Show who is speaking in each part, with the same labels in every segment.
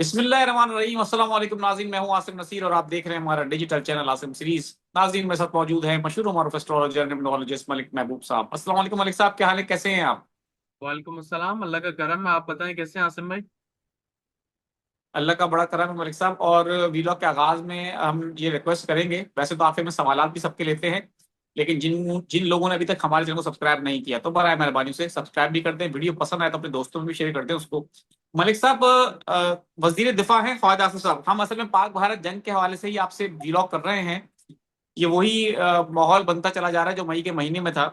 Speaker 1: बिस्मिल्लाहिर्रहमानिर्रहीम। अस्सलाम वालेकुम नाज़रीन, मैं हूं आसिम नसीर और आप देख रहे हैं हमारा डिजिटल चैनल आसिम सीरीज। नाज़रीन मेरे साथ मौजूद हैं मशहूर मारूफ एस्ट्रोलॉजर एंड न्यूमरोलॉजिस्ट मलिक महबूब साहब। अस्सलाम वालेकुम मलिक साहब, क्या हाल है, कैसे हैं आप?
Speaker 2: वालेकुम अस्सलाम। अल्लाह का करम है। आप बताएं कैसे हैं आसिम भाई।
Speaker 1: अल्लाह का बड़ा करम है मलिक साहब। और वीलॉग के आगाज में हम ये रिक्वेस्ट करेंगे, वैसे तो आखिर में सवालात भी सबके लेते हैं, लेकिन जिन जिन लोगों ने अभी तक हमारे चैनल को सब्सक्राइब नहीं किया तो बराए मेहरबानी से सब्सक्राइब भी कर दें। वीडियो पसंद आए तो अपने दोस्तों में भी शेयर कर दें उसको। मलिक साहब, वजीर दिफा हैं ख्वाजा आसिफ साहब। हम असल में पाक भारत जंग के हवाले से ही आपसे वीलॉग कर रहे हैं। ये वही माहौल बनता चला जा रहा है जो मई के महीने में था।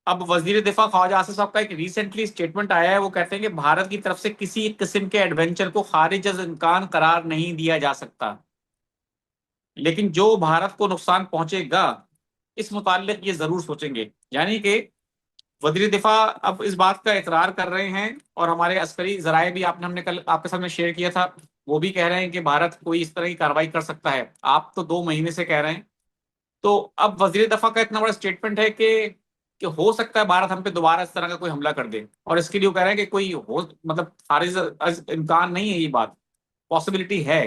Speaker 1: अब वजीर दिफा ख्वाजा आसिफ साहब का एक रिसेंटली स्टेटमेंट आया है। वो कहते हैं कि भारत की तरफ से किसी एक किस्म के एडवेंचर को खारिज अज इम्कान करार नहीं दिया जा सकता, लेकिन जो भारत को नुकसान पहुंचेगा इस मुतालिक ये जरूर सोचेंगे। यानी कि वजीर दिफा अब इस बात का इकरार कर रहे हैं, और हमारे अस्करी जराए भी आपने हमने कल आपके सामने शेयर किया था, वो भी कह रहे हैं कि भारत कोई इस तरह की कार्रवाई कर सकता है। आप तो 2 महीने से कह रहे हैं। तो अब वजीर दफा का इतना बड़ा स्टेटमेंट है कि हो सकता है भारत हम पे दोबारा इस तरह का कोई हमला कर दे, और इसके लिए वो कह रहे हैं कि कोई हो मतलब खारिज अज इम्कान नहीं है, ये बात पॉसिबिलिटी है।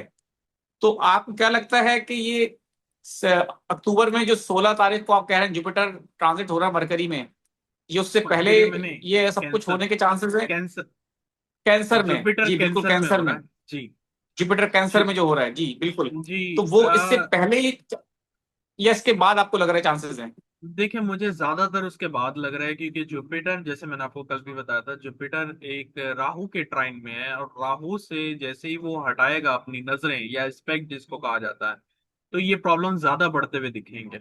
Speaker 1: तो आपको क्या लगता है कि ये स- अक्टूबर में जो 16 तारीख को आप कह रहे हैं जुपिटर ट्रांजिट हो रहा है मरकरी में, ये उससे पहले
Speaker 2: मरकरी में नहीं,
Speaker 1: ये सब कुछ
Speaker 2: कैंसर।
Speaker 1: होने के चांसेस है?
Speaker 2: कैंसर।
Speaker 1: कैंसर में,
Speaker 2: जुपिटर
Speaker 1: जी बिल्कुल
Speaker 2: कैंसर में
Speaker 1: कैंसर
Speaker 2: हो रहा
Speaker 1: में।
Speaker 2: है जी।
Speaker 1: जुपिटर कैंसर
Speaker 2: जु,
Speaker 1: में जो हो रहा है, जी बिल्कुल।
Speaker 2: जी।
Speaker 1: तो वो इससे पहले ही या इसके बाद आपको लग रहा है चांसेस हैं?
Speaker 2: देखिए, मुझे ज्यादातर उसके बाद लग रहा है क्योंकि जुपिटर, जैसे मैंने आपको कल भी बताया था, जुपिटर एक राहु के ट्राइन में है, और राहु से जैसे ही वो हटाएगा अपनी नजरें या एस्पेक्ट जिसको कहा जाता है, तो ये प्रॉब्लम ज्यादा बढ़ते हुए दिखेंगे।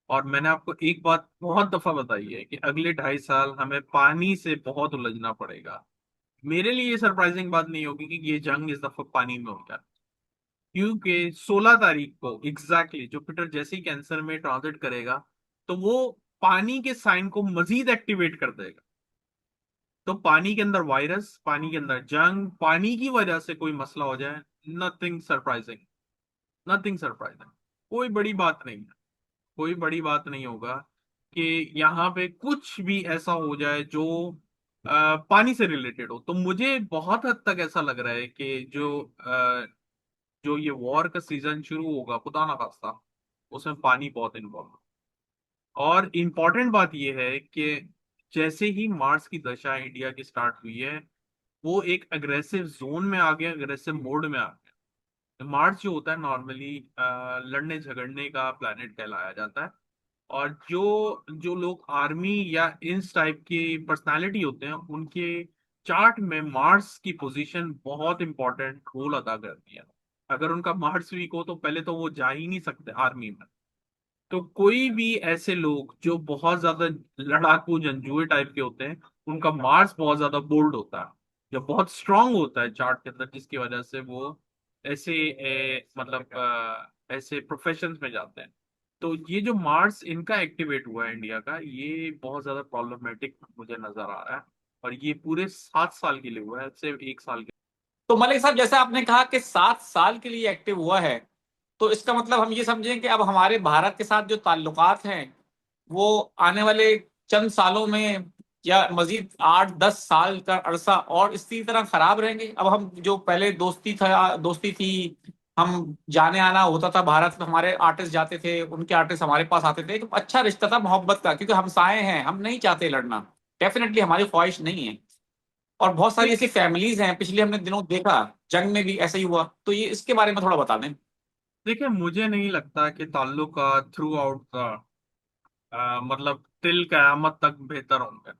Speaker 2: और मैंने आपको एक बात बहुत दफा बताई है कि अगले 2.5 साल हमें पानी से बहुत उलझना पड़ेगा। मेरे लिए ये सरप्राइजिंग बात नहीं होगी कि ये जंग इस दफा पानी में होगा, क्योंकि 16 तारीख को एग्जैक्टली जुपिटर जैसे ही कैंसर में ट्रांजिट करेगा, तो वो पानी के साइन को मजीद एक्टिवेट कर देगा। तो पानी के अंदर वायरस, पानी के अंदर जंग, पानी की वजह से कोई मसला हो जाए, नथिंग सरप्राइजिंग। Nothing surprising. कोई बड़ी बात नहीं है। कोई बड़ी बात नहीं होगा कि यहाँ पे कुछ भी ऐसा हो जाए जो पानी से रिलेटेड हो। तो मुझे बहुत हद तक ऐसा लग रहा है कि जो ये वॉर का सीजन शुरू होगा, खुदा ना खास्ता, उसमें पानी बहुत इन्वॉल्व है। और इम्पोर्टेंट बात यह है कि जैसे ही मार्स की दशा इंडिया की स्टार्ट हुई है, वो एक अग्रेसिव जोन में आ गया, अग्रेसिव मोड में आ गया। मार्स जो होता है नॉर्मली लड़ने झगड़ने का प्लैनेट कहलाया जाता है। और जो जो लोग आर्मी या इस टाइप की पर्सनालिटी होते हैं, उनके चार्ट में मार्स की पोजीशन बहुत इंपॉर्टेंट रोल अदा करती है। अगर उनका मार्स वीक हो तो पहले तो वो जा ही नहीं सकते आर्मी में। तो कोई भी ऐसे लोग जो बहुत ज्यादा लड़ाकू जंजुए टाइप के होते हैं, उनका मार्स बहुत ज्यादा बोल्ड होता है, जो बहुत स्ट्रांग होता है चार्ट के अंदर, जिसकी वजह से वो ऐसे ऐसे प्रोफेशंस में जाते हैं। तो ये जो मार्स इनका एक्टिवेट हुआ है इंडिया का, ये बहुत ज्यादा प्रॉब्लमेटिक मुझे नजर आ रहा है। और ये पूरे 7 साल के लिए हुआ है, सिर्फ 1 साल के।
Speaker 1: तो मलिक साहब, जैसे आपने कहा कि 7 साल के लिए एक्टिव हुआ है, तो इसका मतलब हम ये समझें कि अब हमारे भारत के साथ जो ताल्लुकात हैं वो आने वाले चंद सालों में या मजीद 8-10 साल का अरसा और इसी तरह खराब रहेंगे। अब हम जो पहले दोस्ती थी, हम जाने आना होता था भारत में, हमारे आर्टिस्ट जाते थे, उनके आर्टिस्ट हमारे पास आते थे, एक अच्छा रिश्ता था मोहब्बत का, क्योंकि हमसाए हैं, हम नहीं चाहते लड़ना, डेफिनेटली हमारी ख्वाहिश नहीं है। और बहुत सारी
Speaker 2: देख
Speaker 1: ऐसी फैमिलीज हैं, पिछले हमने दिनों देखा जंग में भी ऐसा ही हुआ। तो ये इसके बारे में थोड़ा बता दें।
Speaker 2: देखिए, मुझे नहीं लगता कि ताल्लुक थ्रू आउट मतलब तिल कयामत तक बेहतर होंगे।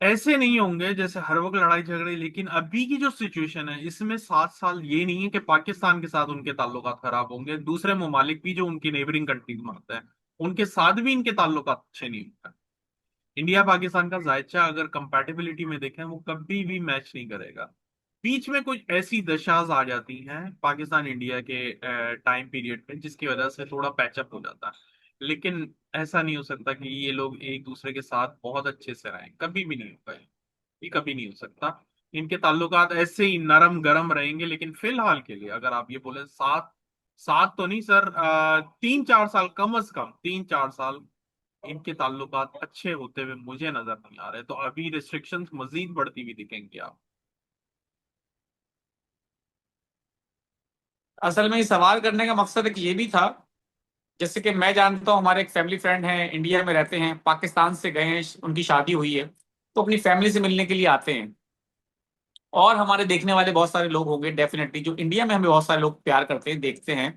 Speaker 2: ऐसे नहीं होंगे जैसे हर वक्त लड़ाई झगड़े, लेकिन अभी की जो सिचुएशन है इसमें 7 साल ये नहीं है कि पाकिस्तान के साथ उनके ताल्लुकात खराब होंगे, दूसरे ममालिक भी जो उनकी नेबरिंग कंट्रीज में आते हैं उनके साथ भी इनके ताल्लुकात अच्छे नहीं होंगे। इंडिया पाकिस्तान का जायचा अगर कंपैटिबिलिटी में देखें, वो कभी भी मैच नहीं करेगा। बीच में कुछ ऐसी दशाज आ जाती हैं पाकिस्तान इंडिया के टाइम पीरियड में, जिसकी वजह से थोड़ा पैचअप हो जाता है। लेकिन ऐसा नहीं हो सकता कि ये लोग एक दूसरे के साथ बहुत अच्छे से रहें, कभी भी नहीं होगा। ये कभी नहीं हो सकता। इनके ताल्लुकात ऐसे ही नरम गरम रहेंगे। लेकिन फिलहाल के लिए अगर आप ये बोले, सात सात तो नहीं सर, 3-4 साल, कम से कम 3-4 साल इनके ताल्लुकात अच्छे होते हुए मुझे नजर नहीं आ रहे। तो अभी रिस्ट्रिक्शंस मजीद बढ़ती हुई दिखेंगी आप।
Speaker 1: असल में ये सवाल करने का मकसद एक ये भी था, जैसे कि मैं जानता हूँ हमारे एक फैमिली फ्रेंड हैं, इंडिया में रहते हैं, पाकिस्तान से गए हैं, उनकी शादी हुई है, तो अपनी फैमिली से मिलने के लिए आते हैं। और हमारे देखने वाले बहुत सारे लोग होंगे डेफिनेटली, जो इंडिया में हमें बहुत सारे लोग प्यार करते हैं, देखते हैं।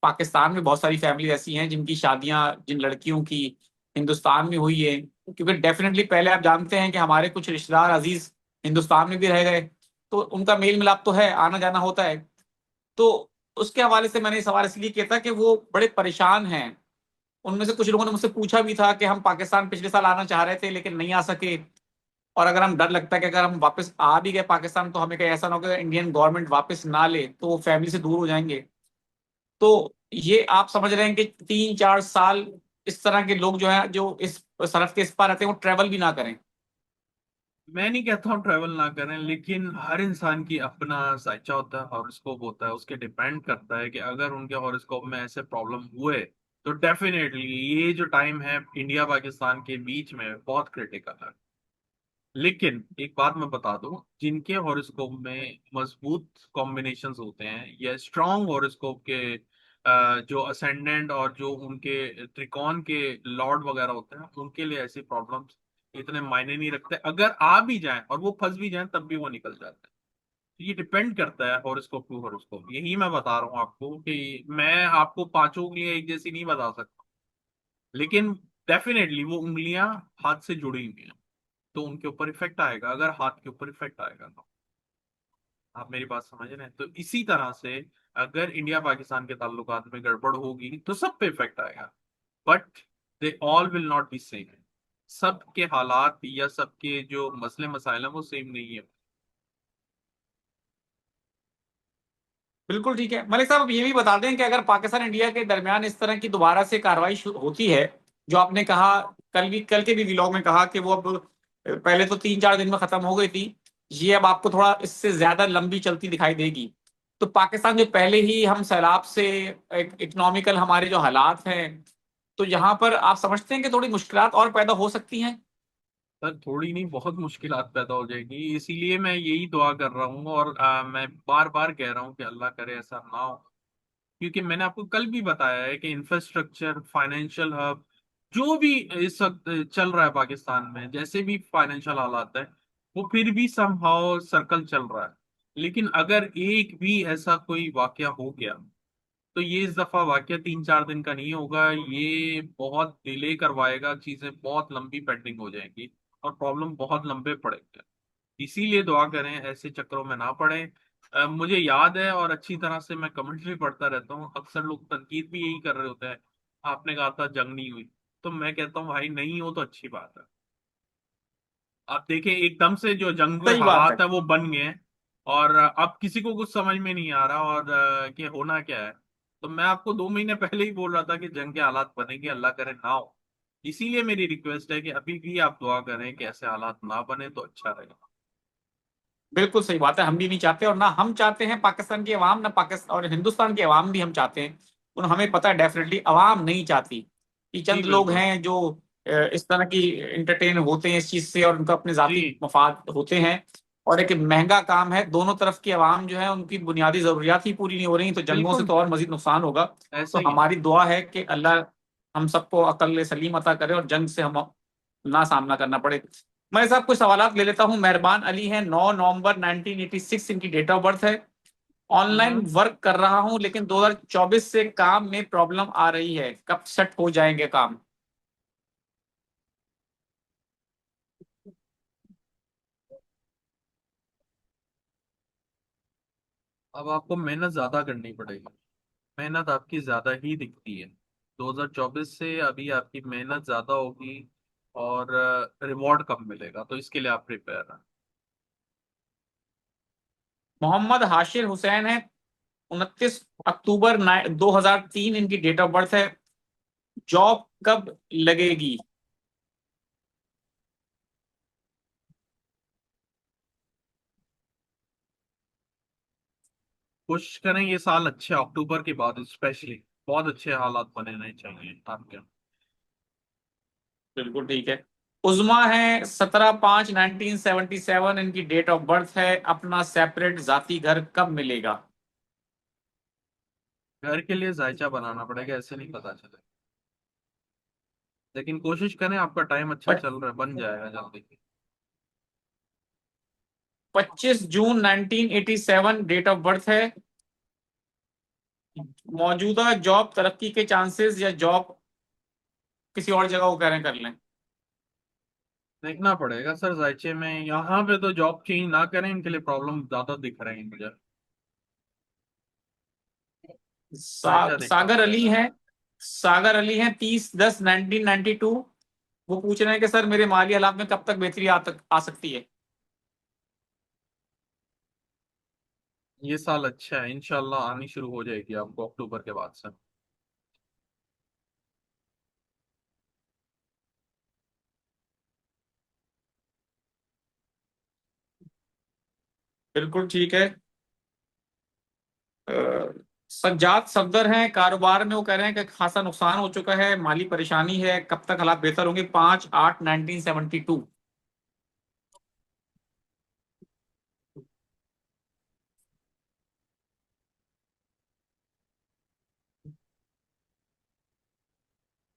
Speaker 1: पाकिस्तान में बहुत सारी फैमिली ऐसी हैं जिनकी शादियां, जिन लड़कियों की हिंदुस्तान में हुई है, क्योंकि डेफिनेटली पहले आप जानते हैं कि हमारे कुछ रिश्तेदार अजीज हिंदुस्तान में भी रह गए, तो उनका मेल मिलाप तो है, आना जाना होता है। तो उसके हवाले से मैंने ये सवाल इसलिए किया था कि वो बड़े परेशान हैं। उनमें से कुछ लोगों ने मुझसे पूछा भी था कि हम पाकिस्तान पिछले साल आना चाह रहे थे लेकिन नहीं आ सके, और अगर हम डर लगता है कि अगर हम वापस आ भी गए पाकिस्तान तो हमें कहीं ऐसा ना हो कि इंडियन गवर्नमेंट वापस ना ले तो वो फैमिली से दूर हो जाएंगे। तो ये आप समझ रहे हैं कि 3-4 साल इस तरह के लोग जो है, जो इस सरहद के इस पार रहते हैं, वो ट्रेवल भी ना करें।
Speaker 2: मैं नहीं कहता हूँ ट्रैवल ना करें, लेकिन हर इंसान की अपना साइचा होता है, हॉरोस्कोप होता है, उसके डिपेंड करता है कि अगर उनके हॉरोस्कोप में ऐसे प्रॉब्लम हुए तो डेफिनेटली ये जो टाइम है इंडिया पाकिस्तान के बीच में बहुत क्रिटिकल है। लेकिन एक बात मैं बता दूं, जिनके हॉरोस्कोप में मजबूत कॉम्बिनेशंस होते हैं या स्ट्रांग हॉरोस्कोप के जो असेंडेंट और जो उनके त्रिकोण के लॉर्ड वगैरह होते हैं, उनके लिए ऐसी प्रॉब्लम्स इतने मायने नहीं रखते। अगर आ भी जाएं और वो फंस भी जाएं तब भी वो निकल जाते हैं। तो ये डिपेंड करता है हॉरोस्कोप टू हॉरोस्कोप। यही मैं बता रहा हूँ आपको कि मैं आपको पांचों उंगलियां एक जैसी नहीं बता सकता, लेकिन डेफिनेटली वो उंगलियां हाथ से जुड़ी हुई हैं, तो उनके ऊपर इफेक्ट आएगा। अगर हाथ के ऊपर इफेक्ट आएगा तो आप मेरी बात समझ रहे हैं। तो इसी तरह से अगर इंडिया पाकिस्तान के ताल्लुकात में गड़बड़ होगी तो सब पे इफेक्ट आएगा, but they all will not be same. सबके हालात या सबके जो मसले मसाइल हैं वो सेम नहीं है।
Speaker 1: बिल्कुल ठीक है मलिक साहब, अब ये भी बता दें कि अगर पाकिस्तान इंडिया के दरमियान इस तरह की दोबारा से कार्रवाई होती है, जो आपने कहा, कल के भी व्लॉग में कहा कि वो अब पहले तो 3-4 दिन में खत्म हो गई थी, ये अब आपको थोड़ा इससे ज्यादा लंबी चलती दिखाई देगी। तो पाकिस्तान जो पहले ही हम सैलाब से, इकोनॉमिकल हमारे जो हालात हैं, तो यहाँ पर आप समझते हैं कि थोड़ी मुश्किलात और पैदा हो सकती हैं।
Speaker 2: सर थोड़ी नहीं, बहुत मुश्किलात पैदा हो जाएगी। इसीलिए मैं यही दुआ कर रहा हूँ और मैं बार बार कह रहा हूँ कि अल्लाह करे ऐसा ना हो। क्योंकि मैंने आपको कल भी बताया है कि इंफ्रास्ट्रक्चर, फाइनेंशियल हब, जो भी इस वक्त चल रहा है पाकिस्तान में, जैसे भी फाइनेंशियल हालात है, वो फिर भी समहाउ सर्कल चल रहा है। लेकिन अगर एक भी ऐसा कोई वाकया हो गया तो ये इस दफा वाकया 3-4 दिन का नहीं होगा, ये बहुत डिले करवाएगा, चीजें बहुत लंबी पेंडिंग हो जाएंगी और प्रॉब्लम बहुत लंबे पड़ेंगे। इसीलिए दुआ करें ऐसे चक्करों में ना पड़े। मुझे याद है और अच्छी तरह से मैं कमेंट्री पढ़ता रहता हूँ, अक्सर लोग तनकीद भी यही कर रहे होते हैं। आपने कहा था जंग नहीं हुई, तो मैं कहता हूँ भाई नहीं हो तो अच्छी बात है। आप देखें एकदम से जो जंग के
Speaker 1: सही बात है।
Speaker 2: हालात है वो बन गए हैं और अब किसी को कुछ समझ में नहीं आ रहा और कि होना क्या है। तो मैं आपको 2 महीने पहले ही बोल रहा था कि जंग के हालात बनेंगे, अल्लाह करे ना हो। इसीलिए मेरी रिक्वेस्ट है कि अभी भी आप दुआ करें कि ऐसे हालात ना बने तो अच्छा रहेगा।
Speaker 1: बिल्कुल सही बात है, हम भी नहीं चाहते, और ना हम चाहते हैं पाकिस्तान की अवाम, ना पाकिस्तान और हिंदुस्तान की अवाम भी हम चाहते हैं। और हमें पता है डेफिनेटली अवाम नहीं चाहती, कि
Speaker 2: जी
Speaker 1: चंद लोग
Speaker 2: बिल्कुल।
Speaker 1: हैं जो इस तरह की इंटरटेन होते हैं इस चीज से, और उनका अपने
Speaker 2: जी
Speaker 1: जाती मफाद होते हैं। और एक महंगा काम है, दोनों तरफ की अवाम जो है उनकी बुनियादी जरूरियात ही पूरी नहीं हो रही, तो जंगों से
Speaker 2: बिल्कुल
Speaker 1: तो और मजीद नुकसान होगा।
Speaker 2: ऐसा
Speaker 1: तो
Speaker 2: ही है।
Speaker 1: हमारी दुआ है कि अल्लाह हम सबको अकल सलीम अता करे और जंग से हम ना सामना करना पड़े। मैं साहब कुछ सवालात ले लेता हूँ। मेहरबान अली हैं, 9 नवंबर 1986 इनकी डेट ऑफ बर्थ है। ऑनलाइन
Speaker 2: हम्म।
Speaker 1: वर्क कर रहा हूँ लेकिन 2024 से काम में प्रॉब्लम आ रही है, कब सेट हो जाएंगे काम।
Speaker 2: अब आपको मेहनत ज्यादा करनी पड़ेगी, मेहनत आपकी ज्यादा ही दिखती है। 2024 से अभी आपकी मेहनत ज्यादा होगी और रिवॉर्ड कम मिलेगा, तो इसके लिए आप प्रिपेयर हैं।
Speaker 1: मोहम्मद हाशिर हुसैन है, 29 अक्टूबर 2003 इनकी डेट ऑफ बर्थ है। जॉब कब लगेगी।
Speaker 2: कोशिश करें ये साल अच्छे, अक्टूबर के बाद स्पेशली बहुत अच्छे हालात बनने चाहिए आपके।
Speaker 1: बिल्कुल ठीक है। उजमा है, 17/5/1977 इनकी डेट ऑफ बर्थ है। अपना सेपरेट जाती घर कब मिलेगा।
Speaker 2: घर के लिए जायचा बनाना पड़ेगा, ऐसे नहीं पता चले। लेकिन कोशिश करें, आपका टाइम अच्छा
Speaker 1: बट
Speaker 2: चल रहा है, बन जाएगा जल्दी।
Speaker 1: 25 जून 1987 डेट ऑफ बर्थ है। मौजूदा जॉब तरक्की के चांसेस या जॉब किसी और जगह वो कह रहे हैं कर लें।
Speaker 2: देखना पड़ेगा सर, जायचे में यहाँ पे तो जॉब चेंज ना करें, इनके लिए प्रॉब्लम ज्यादा दिख रहे हैं मुझे। जायचा देखना
Speaker 1: सागर अली
Speaker 2: पड़ेगा।
Speaker 1: है। सागर अली है 30/10/1992। वो पूछ रहे हैं कि सर मेरे माली हालात में कब तक बेहतरी आ सकती है।
Speaker 2: ये साल अच्छा है, इंशाल्लाह आनी शुरू हो जाएगी आपको अक्टूबर के बाद से।
Speaker 1: बिल्कुल ठीक है। सज्जाद सफदर हैं, कारोबार में वो कह रहे हैं कि खासा नुकसान हो चुका है, माली परेशानी है, कब तक हालात बेहतर होंगे। 5/8/1972।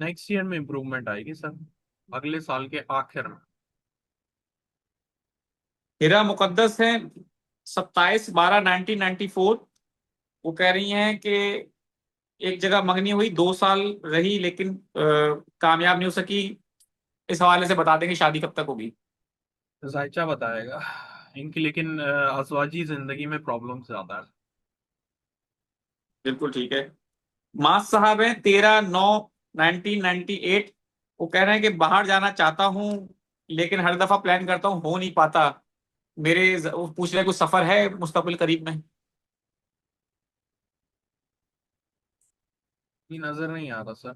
Speaker 2: नेक्स्ट ईयर में इम्प्रूवमेंट आएगी सर, अगले साल के आखिर में।
Speaker 1: हिरा मुकद्दस है 27/12/1994। वो कह रही हैं कि एक जगह मंगनी हुई, 2 साल रही, लेकिन कामयाब नहीं हो सकी। इस हवाले से बता दें कि शादी कब तक होगी।
Speaker 2: जायचा बताएगा इनकी, लेकिन अज़वाजी जिंदगी में प्रॉब्लम ज्यादा है।
Speaker 1: बिल्कुल ठीक है। मास साहब हैं 13/9/1998। वो कह रहे हैं कि बाहर जाना चाहता हूँ, लेकिन हर दफा प्लान करता हूँ, हो नहीं पाता। वो पूछ रहे हैं कुछ सफर है मुस्तकबिल करीब में।
Speaker 2: ये नजर नहीं आ रहा सर,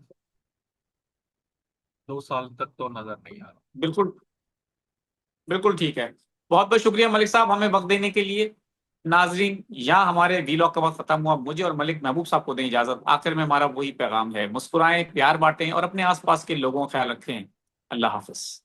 Speaker 2: 2 साल तक तो नजर नहीं आ रहा।
Speaker 1: बिल्कुल। बिल्कुल ठीक है। बहुत बहुत शुक्रिया मलिक साहब हमें वक्त देने के लिए। नाजरीन, यहाँ हमारे वीलॉग का वक्त खत्म हुआ। मुझे और मलिक महबूब साहब को दें इजाजत। आखिर में हमारा वही पैगाम है, मुस्कुराएं, प्यार बांटें और अपने आसपास के लोगों का ख्याल रखें। अल्लाह हाफिज।